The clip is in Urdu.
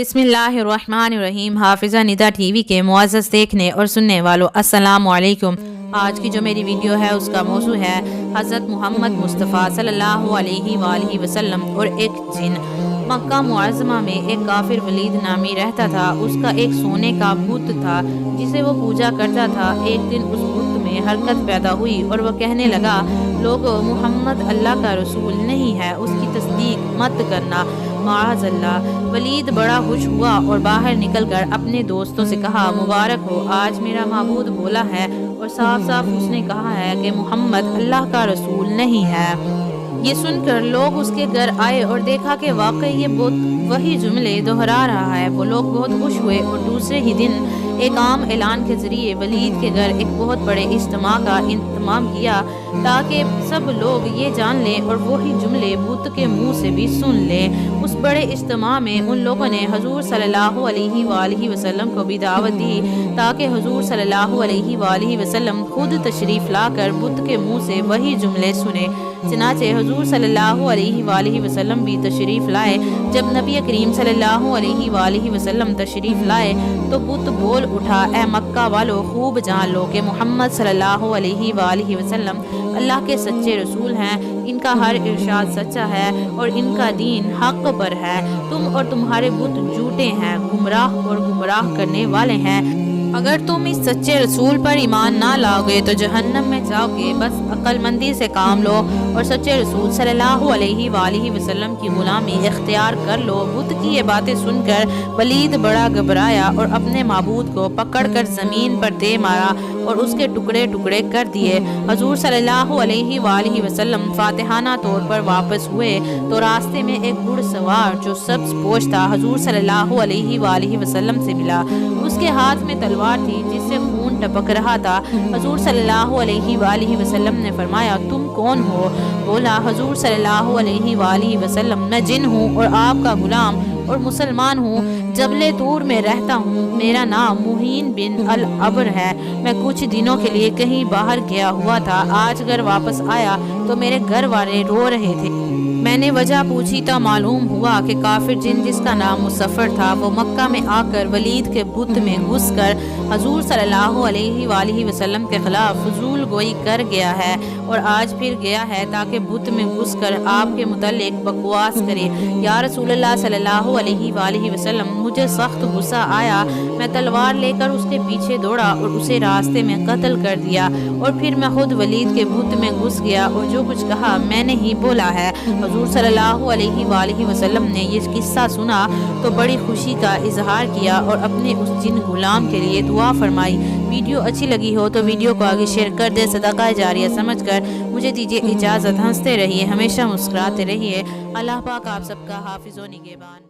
بسم اللہ الرحمن الرحیم۔ حافظہ نیدا ٹی وی کے معزز دیکھنے اور سننے والوں السلام علیکم۔ آج کی جو میری ویڈیو ہے اس کا موضوع ہے حضرت محمد مصطفیٰ صلی اللہ علیہ وآلہ وسلم اور ایک جن۔ مکہ معظمہ میں ایک کافر ولید نامی رہتا تھا۔ اس کا ایک سونے کا بت تھا جسے وہ پوجا کرتا تھا۔ ایک دن اس بت میں حرکت پیدا ہوئی اور وہ کہنے لگا، لوگو محمد اللہ کا رسول نہیں ہے، اس کی تصدیق مت کرنا، معاذ اللہ۔ ولید بڑا خوش ہوا اور باہر نکل کر اپنے دوستوں سے کہا، مبارک ہو، آج میرا معبود بولا ہے اور صاف صاف اس نے کہا ہے کہ محمد اللہ کا رسول نہیں ہے۔ یہ سن کر لوگ اس کے گھر آئے اور دیکھا کہ واقعی یہ بت وہی جملے دہرا رہا ہے۔ وہ لوگ بہت خوش ہوئے اور دوسرے ہی دن ایک عام اعلان کے ذریعے ولید کے گھر ایک بہت بڑے اجتماع کا اہتمام کیا تاکہ سب لوگ یہ جان لیں اور وہی جملے بت کے منہ سے بھی سن لیں۔ اس بڑے اجتماع میں ان لوگوں نے حضور صلی اللہ علیہ وآلہ وسلم کو بھی دعوت دی تاکہ حضور صلی اللہ علیہ وآلہ وسلم خود تشریف لا کر بت کے منہ سے وہی جملے سنیں۔ چنانچہ حضور صلی اللہ علیہ وآلہ وسلم بھی تشریف لائے۔ جب نبی کریم صلی اللہ علیہ وآلہ وسلم تشریف لائے تو بت بول اٹھا، اے مکہ والو، خوب جان لو کہ محمد صلی اللہ علیہ وآلہ وسلم اللہ کے سچے رسول ہیں، ان کا ہر ارشاد سچا ہے اور ان کا دین حق پر ہے۔ تم اور تمہارے بت جھوٹے ہیں، گمراہ اور گمراہ کرنے والے ہیں۔ اگر تم اس سچے رسول پر ایمان نہ لاؤ گے تو جہنم میں جاؤ گے۔ بس عقل مندی سے کام لو اور سچے رسول صلی اللہ علیہ وآلہ وسلم کی غلامی اختیار کر لو۔ بت کی یہ باتیں سن کر ولید بڑا گھبرایا اور اپنے معبود کو پکڑ کر زمین پر دے مارا اور اس کے ٹکڑے ٹکڑے کر دیے۔ حضور صلی اللہ علیہ وآلہ وسلم فاتحانہ طور پر واپس ہوئے تو راستے میں ایک گھڑ سوار جو سبز پوش تھا حضور صلی اللہ علیہ وآلہ وسلم سے ملا۔ اس کے ہاتھ میں تلوار تھی جس سے خون ٹپک رہا تھا۔ حضور صلی اللہ علیہ وآلہ وسلم نے فرمایا، تم کون ہو؟ بولا، حضور صلی اللہ علیہ وآلہ وسلم، میں جن ہوں اور آپ کا غلام اور مسلمان ہوں، جبل طور میں رہتا ہوں، میرا نام موہین بن العبر ہے۔ میں کچھ دنوں کے لیے کہیں باہر گیا ہوا تھا، آج گھر واپس آیا تو میرے گھر والے رو رہے تھے۔ میں نے وجہ پوچھی تو معلوم ہوا کہ کافر جن جس کا نام مصطفی تھا وہ مکہ میں آ کر ولید کے بت میں گھس کر حضور صلی اللہ علیہ وآلہ وسلم کے خلاف فضول گوئی کر گیا ہے اور آج پھر گیا ہے تاکہ بت میں گھس کر آپ کے متعلق بکواس کرے۔ یا رسول اللہ صلی اللہ علیہ وآلہ وسلم، مجھے سخت غصہ آیا، میں تلوار لے کر اس کے پیچھے دوڑا اور اسے راستے میں قتل کر دیا اور پھر میں خود ولید کے بت میں گھس گیا اور جو کچھ کہا میں نے ہی بولا ہے۔ حضور صلی اللہ علیہ وآلہ وسلم نے یہ قصہ سنا تو بڑی خوشی کا اظہار کیا اور اپنے اس جن غلام کے لیے دعا فرمائی۔ ویڈیو اچھی لگی ہو تو ویڈیو کو آگے شیئر کر دے، صدقہ جاریہ سمجھ کر مجھے دیجیے اجازت۔ ہنستے رہیے، ہمیشہ مسکراتے رہیے۔ اللہ پاک آپ سب کا حافظ و نگہبان۔